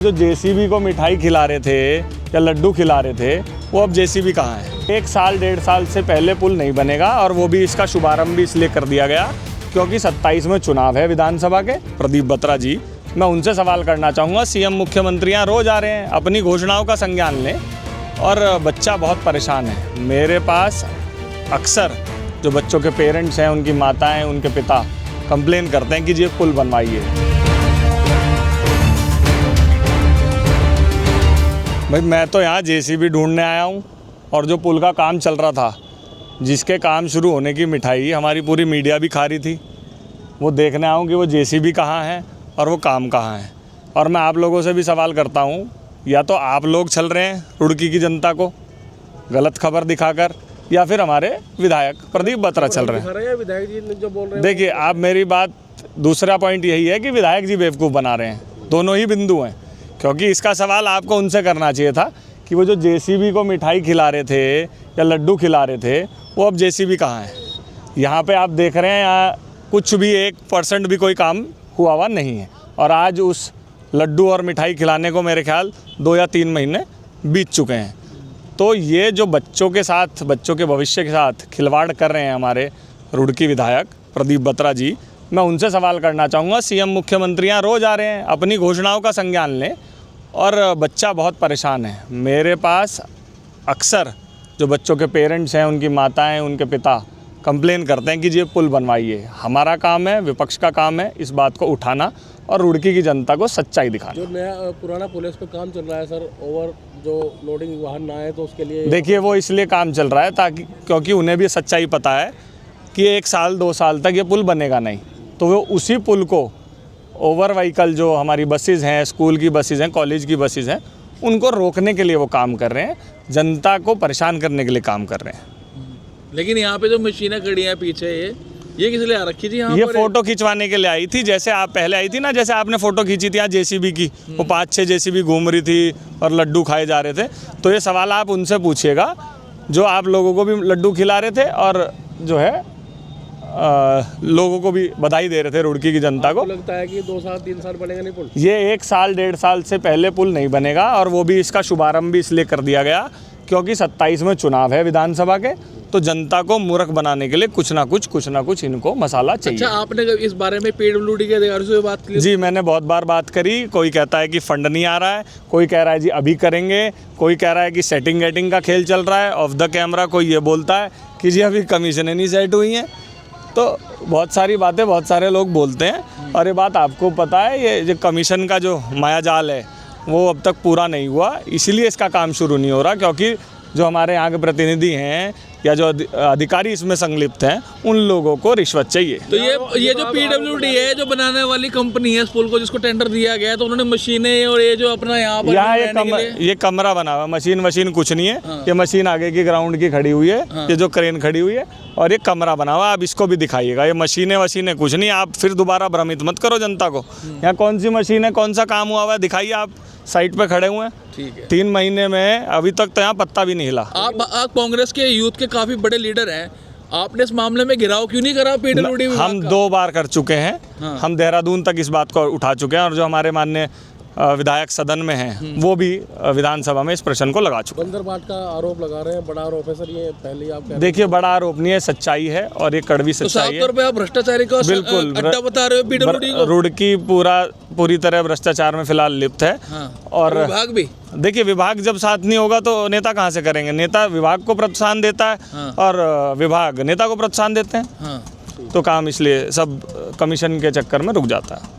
जो जेसीबी को मिठाई खिला रहे थे या लड्डू खिला रहे थे, वो अब जेसीबी कहाँ है। 1 साल 1.5 साल से पहले पुल नहीं बनेगा और वो भी इसका शुभारंभ भी इसलिए कर दिया गया क्योंकि 27 में चुनाव है विधानसभा के। प्रदीप बत्रा जी, मैं उनसे सवाल करना चाहूँगा। सीएम मुख्यमंत्री यहाँ रोज़ आ रहे हैं, अपनी घोषणाओं का संज्ञान लें। और बच्चा बहुत परेशान है। मेरे पास अक्सर जो बच्चों के पेरेंट्स हैं, उनकी माताएँ, उनके पिता कंप्लेन करते हैं कि जी पुल बनवाइए। भाई मैं तो यहाँ जेसीबी ढूंढने आया हूँ और जो पुल का काम चल रहा था, जिसके काम शुरू होने की मिठाई हमारी पूरी मीडिया भी खा रही थी, वो देखने आऊँ कि वो जेसीबी कहाँ है और वो काम कहाँ है। और मैं आप लोगों से भी सवाल करता हूँ, या तो आप लोग चल रहे हैं रुड़की की जनता को गलत खबर दिखाकर, या फिर हमारे विधायक प्रदीप बत्रा चल रहे हैं। विधायक जी जो बोल रहे हैं, देखिए आप मेरी बात, दूसरा पॉइंट यही है कि विधायक जी बेवकूफ़ बना रहे हैं। दोनों ही बिंदु हैं, क्योंकि इसका सवाल आपको उनसे करना चाहिए था कि वो जो जेसीबी को मिठाई खिला रहे थे या लड्डू खिला रहे थे, वो अब जेसीबी कहाँ है। यहाँ पे आप देख रहे हैं, यहाँ कुछ भी 1% भी कोई काम हुआ नहीं है। और आज उस लड्डू और मिठाई खिलाने को मेरे ख्याल 2 या 3 महीने बीत चुके हैं। तो ये जो बच्चों के साथ, बच्चों के भविष्य के साथ खिलवाड़ कर रहे हैं हमारे रुड़की विधायक प्रदीप बत्रा जी, मैं उनसे सवाल करना चाहूँगा। सीएम मुख्यमंत्री यहाँ रोज़ आ रहे हैं, अपनी घोषणाओं का संज्ञान लें। और बच्चा बहुत परेशान है। मेरे पास अक्सर जो बच्चों के पेरेंट्स हैं, उनकी माताएं, उनके पिता कंप्लेन करते हैं कि ये पुल बनवाइए। हमारा काम है, विपक्ष का काम है इस बात को उठाना और रुड़की की जनता को सच्चाई दिखाना। जो नया पुराना पुल है, इस पर काम चल रहा है सर, ओवर जो लोडिंग वाहन ना आए तो उसके लिए। देखिए वो इसलिए काम चल रहा है ताकि, क्योंकि उन्हें भी सच्चाई पता है कि 1 साल 2 साल तक ये पुल बनेगा नहीं। तो वो उसी पुल को ओवर व्हीकल जो हमारी बसेज़ हैं, स्कूल की बसेज़ हैं, कॉलेज की बसेज़ हैं, उनको रोकने के लिए वो काम कर रहे हैं, जनता को परेशान करने के लिए काम कर रहे हैं। लेकिन यहाँ पे जो मशीनें खड़ी हैं पीछे, ये किस लिए आ रखी थी यहाँ? ये फ़ोटो खिंचवाने के लिए आई थी। जैसे आप पहले आई थी ना, जैसे आपने फ़ोटो खींची थी यहाँ जेसीबी की, वो 5-6 जेसीबी घूम रही थी और लड्डू खाए जा रहे थे। तो ये सवाल आप उनसे पूछिएगा जो आप लोगों को भी लड्डू खिला रहे थे और जो है लोगों को भी बधाई दे रहे थे, रुड़की की जनता को। लगता है कि 2 साल 3 साल बनेगा नहीं पुल? ये 1 साल 1.5 साल से पहले पुल नहीं बनेगा और वो भी इसका शुभारंभ भी इसलिए कर दिया गया क्योंकि 27 में चुनाव है विधानसभा के। तो जनता को मूर्ख बनाने के लिए कुछ ना कुछ इनको मसाला चाहिए। अच्छा, आपने इस बारे में पीडब्ल्यूडी के अधिकारियों से बात की? जी मैंने बहुत बार बात करी। कोई कहता है कि फंड नहीं आ रहा है, कोई कह रहा है जी अभी करेंगे, कोई कह रहा है कि सेटिंग वेटिंग का खेल चल रहा है। ऑफ द कैमरा कोई ये बोलता है कि जी अभी कमीशनें नहीं सेट हुई हैं। तो बहुत सारी बातें बहुत सारे लोग बोलते हैं। और ये बात आपको पता है, ये जो कमीशन का जो मायाजाल है वो अब तक पूरा नहीं हुआ, इसीलिए इसका काम शुरू नहीं हो रहा। क्योंकि जो हमारे यहाँ के प्रतिनिधि हैं या जो अधिकारी इसमें संलिप्त हैं, उन लोगों को रिश्वत चाहिए। तो ये जो पीडब्ल्यूडी है, जो बनाने वाली कंपनी है इस पुल को, जिसको टेंडर दिया गया है, तो उन्होंने मशीनें और ये जो अपना यहाँ पर ये कमरा बना हुआ है। मशीन कुछ नहीं है। ये मशीन आगे की ग्राउंड की खड़ी हुई है। ये जो क्रेन खड़ी हुई है और ये कमरा बना हुआ है। आप इसको भी दिखाइएगा। ये मशीनें कुछ नहीं। आप फिर दोबारा भ्रमित मत करो जनता को। यहाँ कौन सी मशीन है, कौन सा काम हुआ है, दिखाइए। आप साइट पे खड़े हुए हैं, ठीक है। 3 महीने में अभी तक तो यहाँ पत्ता भी नहीं हिला। आप कांग्रेस के यूथ के काफी बड़े लीडर हैं, आपने इस मामले में घिराव क्यों नहीं करा पीडब्ल्यूडी? हम 2 बार कर चुके हैं। हाँ। हम देहरादून तक इस बात को उठा चुके हैं और जो हमारे माननीय विधायक सदन में हैं, वो भी विधानसभा में इस प्रश्न को लगा चुके हैं। बंदर बाट का आरोप लगा रहे हैं, बड़ा आरोप है सर। ये पहले ही आप कह रहे हैं। देखिए बड़ा आरोप नहीं है, सच्चाई है और ये कड़वी सच्चाई है। तो आप भ्रष्टाचारी को बिल्कुल अड्डा बता रहे हो पीडब्ल्यूडी को? रुड़की पूरी तरह भ्रष्टाचार में फिलहाल लिप्त है। हाँ। और विभाग भी, देखिए विभाग जब साथ नहीं होगा तो नेता कहाँ से करेंगे। नेता विभाग को प्रोत्साहन देता है। हाँ। और विभाग नेता को प्रोत्साहन देते हैं। हाँ। तो काम इसलिए सब कमीशन के चक्कर में रुक जाता है।